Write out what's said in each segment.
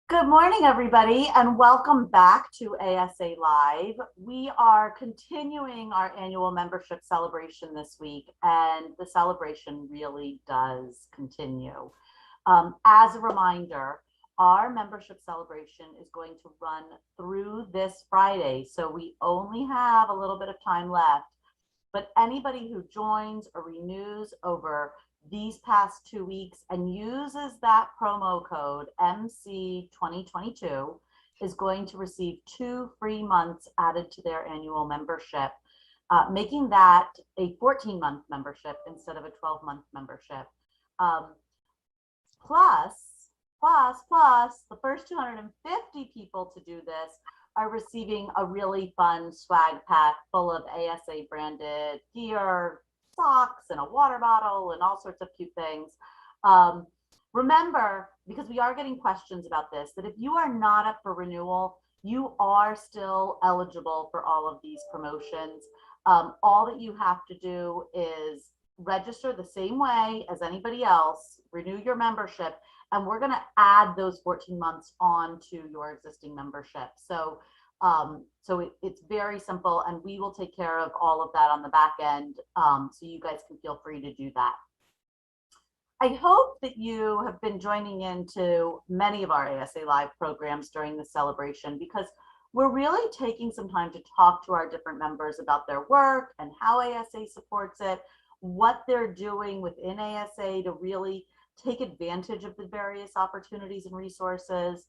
Good morning, everybody, and welcome back to ASA Live. We are continuing our annual membership celebration this week, and the celebration really does continue. As a reminder, our membership celebration is going to run through this Friday, so we only have a little bit of time left. But anybody who joins or renews over these past 2 weeks and uses that promo code MC 2022 is going to receive 2 free months added to their annual membership, making that a 14-month membership instead of a 12-month membership. Plus, the first 250 people to do this are receiving a really fun swag pack full of ASA branded gear, socks, and a water bottle, and all sorts of cute things. Remember, because we are getting questions about this, that if you are not up for renewal, you are still eligible for all of these promotions. All that you have to do is register the same way as anybody else, renew your membership, and we're going to add those 14 months on to your existing membership. So it's very simple, and we will take care of all of that on the back end, so you guys can feel free to do that. I hope that you have been joining into many of our ASA Live programs during the celebration, because we're really taking some time to talk to our different members about their work and how ASA supports it, what they're doing within ASA to really take advantage of the various opportunities and resources.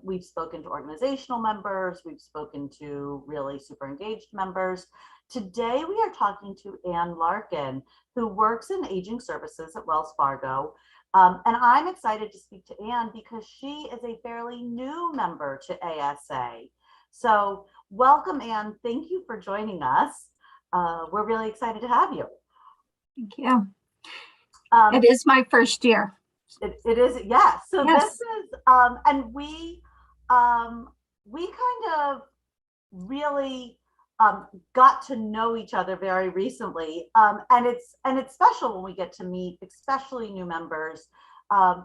We've spoken to organizational members, we've spoken to really super engaged members. Today we are talking to Ann Larkin, who works in aging services at Wells Fargo. And I'm excited to speak to Ann because she is a fairly new member to ASA. So welcome, Ann. Thank you for joining us. We're really excited to have you. Thank you. It is my first year. It is, yes. So yes. This is, and we kind of really got to know each other very recently, and it's special when we get to meet, especially new members,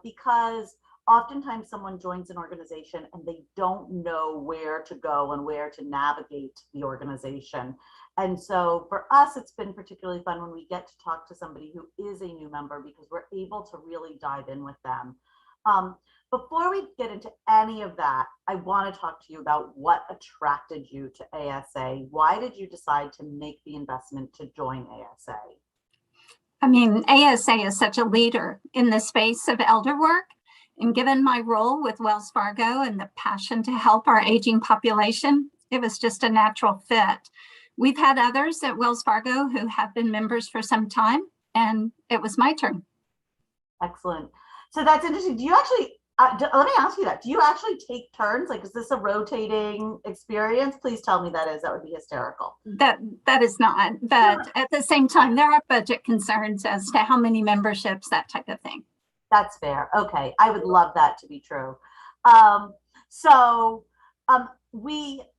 because oftentimes someone joins an organization and they don't know where to go and where to navigate the organization. And so for us, it's been particularly fun when we get to talk to somebody who is a new member, because we're able to really dive in with them. Before we get into any of that, I want to talk to you about what attracted you to ASA. Why did you decide to make the investment to join ASA? I mean, ASA is such a leader in the space of elder work. And given my role with Wells Fargo and the passion to help our aging population, it was just a natural fit. We've had others at Wells Fargo who have been members for some time, and it was my turn. Excellent. So that's interesting. Do you actually, let me ask you that, do you actually take turns? Like, is this a rotating experience? Please tell me that is. That would be hysterical. That is not, but at the same time, there are budget concerns as to how many memberships, that type of thing. That's fair. Okay. I would love that to be true.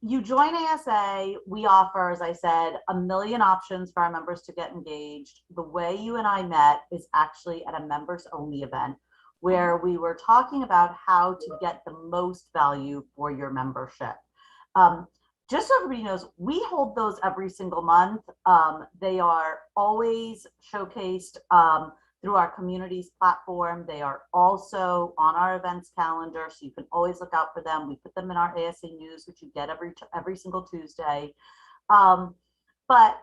You join ASA, we offer, as I said, a million options for our members to get engaged. The way you and I met is actually at a members only event where we were talking about how to get the most value for your membership. Just so everybody knows, we hold those every single month. They are always showcased through our communities platform. They are also on our events calendar, so you can always look out for them. We put them in our ASA news, which you get every single Tuesday. But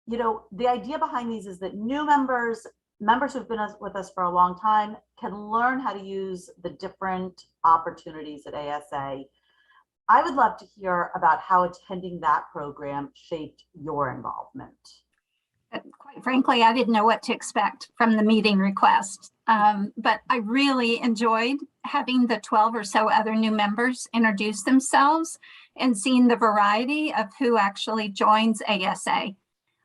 you know, the idea behind these is that new members who've been with us for a long time can learn how to use the different opportunities at ASA. I would love to hear about how attending that program shaped your involvement. Quite frankly, I didn't know what to expect from the meeting request, but I really enjoyed having the 12 or so other new members introduce themselves and seeing the variety of who actually joins ASA.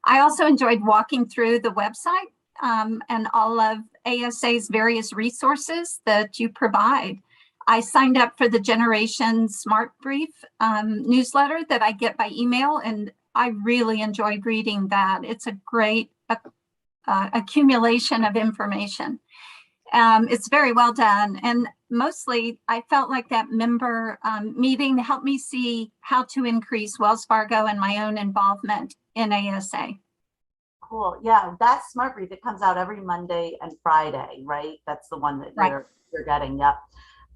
I also enjoyed walking through the website and all of ASA's various resources that you provide. I signed up for the Generation Smart Brief newsletter that I get by email, and I really enjoyed reading that. It's a great accumulation of information. It's very well done. And mostly I felt like that member meeting helped me see how to increase Wells Fargo and my own involvement in ASA. Cool. Yeah, that's Smart Brief. It comes out every Monday and Friday, right? That's the one that Right. you're getting. Yep.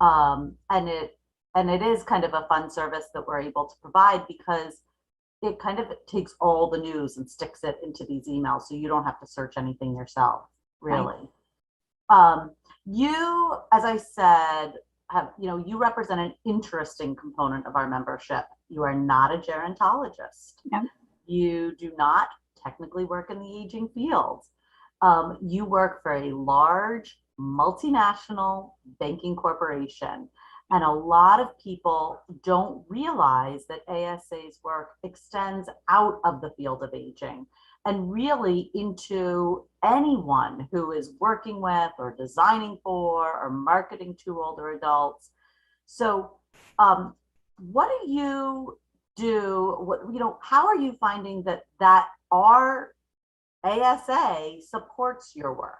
And it is kind of a fun service that we're able to provide because it kind of takes all the news and sticks it into these emails, so you don't have to search anything yourself, really. Right. You, as I said, you represent an interesting component of our membership. You are not a gerontologist. No. You do not technically work in the aging field. You work for a large multinational banking corporation. And a lot of people don't realize that ASA's work extends out of the field of aging and really into anyone who is working with or designing for or marketing to older adults. So what do you do? How are you finding that our ASA supports your work?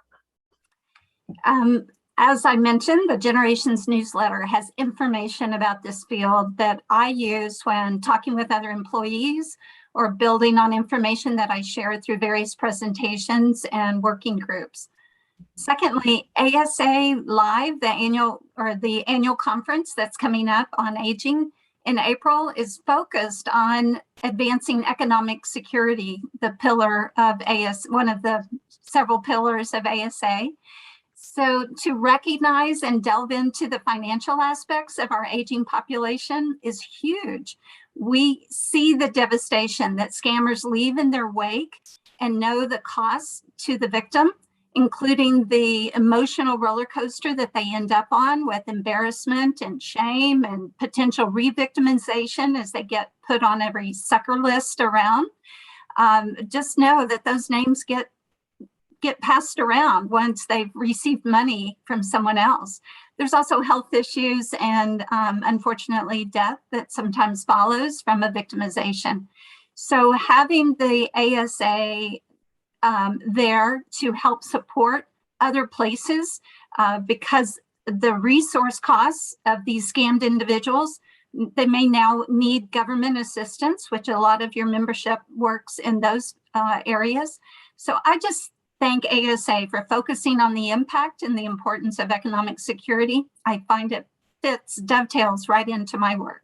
As I mentioned, the Generations newsletter has information about this field that I use when talking with other employees or building on information that I share through various presentations and working groups. Secondly, ASA Live, the annual conference that's coming up on aging in April, is focused on advancing economic security, the pillar of one of the several pillars of ASA. So to recognize and delve into the financial aspects of our aging population is huge. We see the devastation that scammers leave in their wake and know the costs to the victim, including the emotional roller coaster that they end up on with embarrassment and shame and potential re-victimization as they get put on every sucker list around. Just know that those names get passed around once they've received money from someone else. There's also health issues and unfortunately death that sometimes follows from a victimization. So having the ASA there to help support other places because the resource costs of these scammed individuals, they may now need government assistance, which a lot of your membership works in those areas. So I just thank ASA for focusing on the impact and the importance of economic security. I find it dovetails right into my work.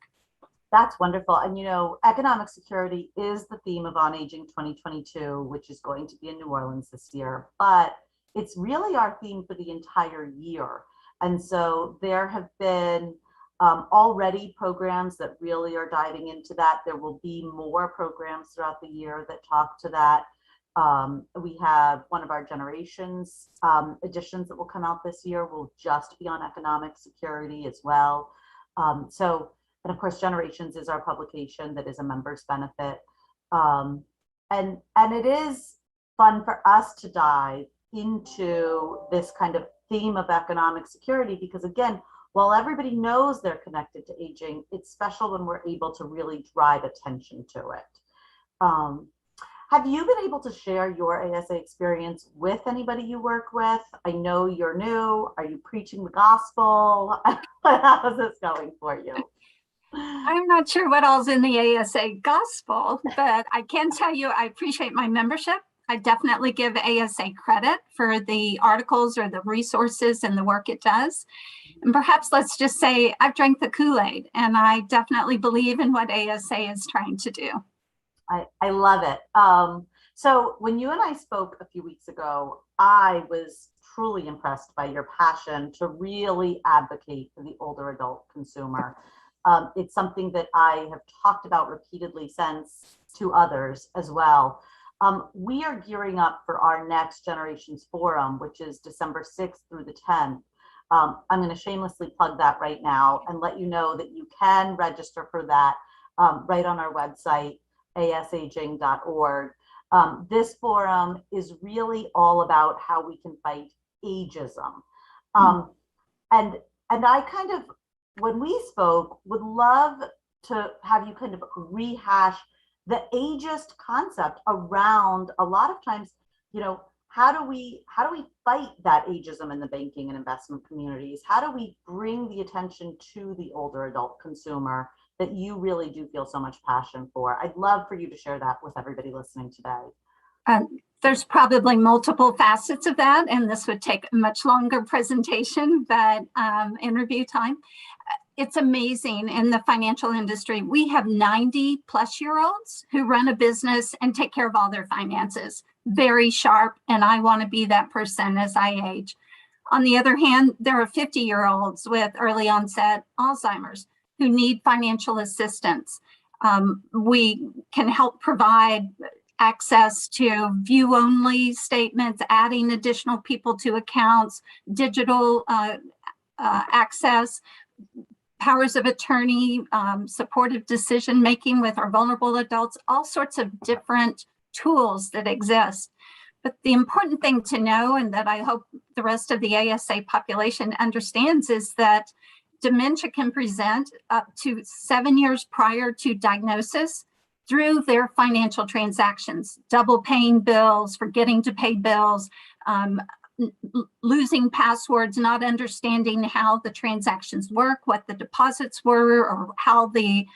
That's wonderful. And economic security is the theme of On Aging 2022, which is going to be in New Orleans this year, but it's really our theme for the entire year. And so there have been already programs that really are diving into that. There will be more programs throughout the year that talk to that. We have one of our Generations editions that will come out this year will just be on economic security as well. And of course, Generations is our publication that is a member's benefit. And it is fun for us to dive into this kind of theme of economic security because, again, while everybody knows they're connected to aging, it's special when we're able to really drive attention to it. Have you been able to share your ASA experience with anybody you work with? I know you're new. Are you preaching the gospel? How's this going for you? I'm not sure what all's in the ASA gospel, but I can tell you I appreciate my membership. I definitely give ASA credit for the articles or the resources and the work it does. And perhaps let's just say I've drank the Kool-Aid and I definitely believe in what ASA is trying to do. I love it. So when you and I spoke a few weeks ago, I was truly impressed by your passion to really advocate for the older adult consumer. It's something that I have talked about repeatedly since to others as well. We are gearing up for our next Generations Forum, which is December 6th through the 10th. I'm going to shamelessly plug that right now and let you know that you can register for that right on our website, asaging.org. This forum is really all about how we can fight ageism. And I kind of, when we spoke, would love to have you kind of rehash the ageist concept around a lot of times, how do we fight that ageism in the banking and investment communities? How do we bring the attention to the older adult consumer that you really do feel so much passion for? I'd love for you to share that with everybody listening today. There's probably multiple facets of that, and this would take a much longer presentation, but interview time. It's amazing in the financial industry. We have 90-plus-year-olds who run a business and take care of all their finances. Very sharp, and I want to be that person as I age. On the other hand, there are 50-year-olds with early onset Alzheimer's who need financial assistance. We can help provide access to view-only statements, adding additional people to accounts, digital access, powers of attorney, supportive decision-making with our vulnerable adults, all sorts of different tools that exist. But the important thing to know, and that I hope the rest of the ASA population understands, is that dementia can present up to 7 years prior to diagnosis through their financial transactions, double paying bills, forgetting to pay bills, losing passwords, not understanding how the transactions work, what the deposits were, or how the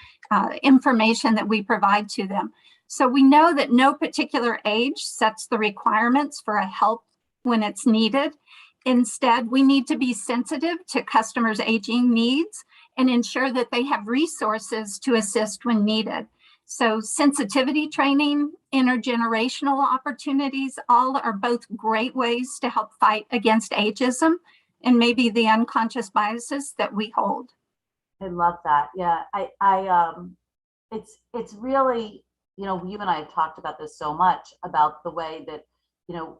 information that we provide to them. So we know that no particular age sets the requirements for a help when it's needed. Instead, we need to be sensitive to customers' aging needs and ensure that they have resources to assist when needed. So sensitivity training, intergenerational opportunities, all are both great ways to help fight against ageism and maybe the unconscious biases that we hold. I love that. Yeah, it's really, you know, you and I have talked about this so much, about the way that, you know,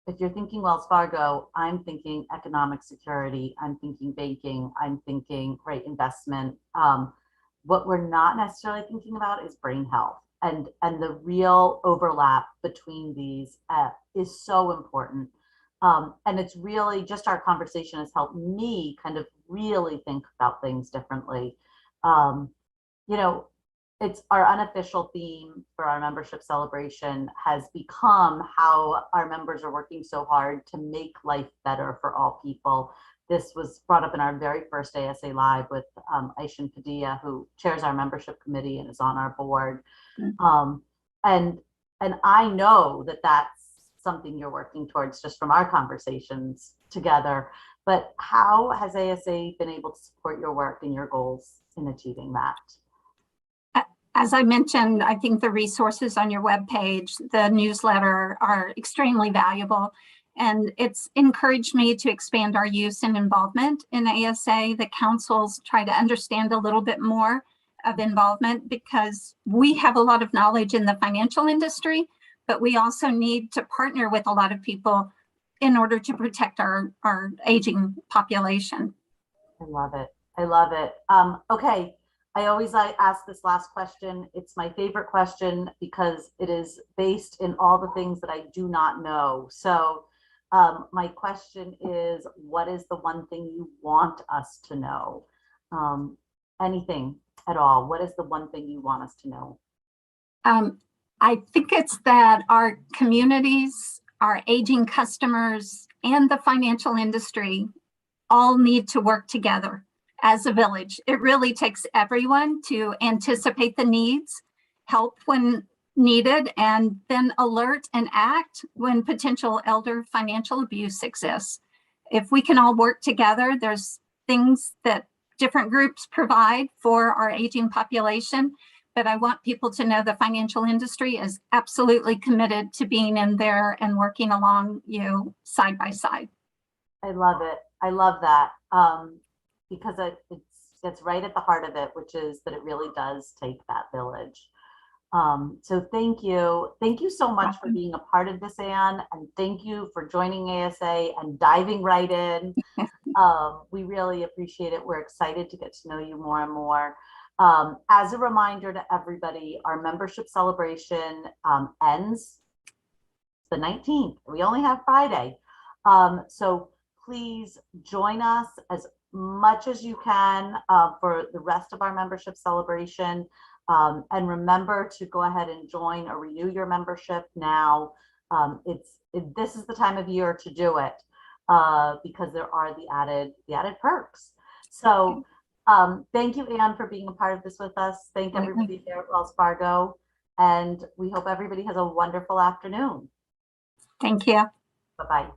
if you're thinking Wells Fargo, I'm thinking economic security, I'm thinking banking, I'm thinking, right, investment. What we're not necessarily thinking about is brain health, and the real overlap between these is so important. And it's really just, our conversation has helped me kind of really think about things differently. You know, it's our unofficial theme for our membership celebration has become how our members are working so hard to make life better for all people. This was brought up in our very first ASA Live with Aishan Padilla, who chairs our membership committee and is on our board. And I know that that's something you're working towards just from our conversations together. But how has ASA been able to support your work and your goals in achieving that? As I mentioned, I think the resources on your webpage, the newsletter, are extremely valuable. And it's encouraged me to expand our use and involvement in ASA. The councils try to understand a little bit more of involvement, because we have a lot of knowledge in the financial industry, but we also need to partner with a lot of people in order to protect our aging population. I love it. I love it. Okay. I always ask this last question. It's my favorite question because it is based in all the things that I do not know. So my question is, what is the one thing you want us to know? Anything at all. What is the one thing you want us to know? I think it's that our communities, our aging customers, and the financial industry all need to work together as a village. It really takes everyone to anticipate the needs, help when needed, and then alert and act when potential elder financial abuse exists. If we can all work together, there's things that different groups provide for our aging population, but I want people to know the financial industry is absolutely committed to being in there and working along you side by side. I love it. I love that. Because it's right at the heart of it, which is that it really does take that village. So thank you. Thank you so much for being a part of this, Anne, and thank you for joining ASA and diving right in. We really appreciate it. We're excited to get to know you more and more. As a reminder to everybody, our membership celebration ends the 19th. We only have Friday. So please join us as much as you can for the rest of our membership celebration. And remember to go ahead and join or renew your membership now. this is the time of year to do it because there are the added perks. So thank you, Anne, for being a part of this with us. Thank everybody here at Wells Fargo. And we hope everybody has a wonderful afternoon. Thank you. Bye-bye.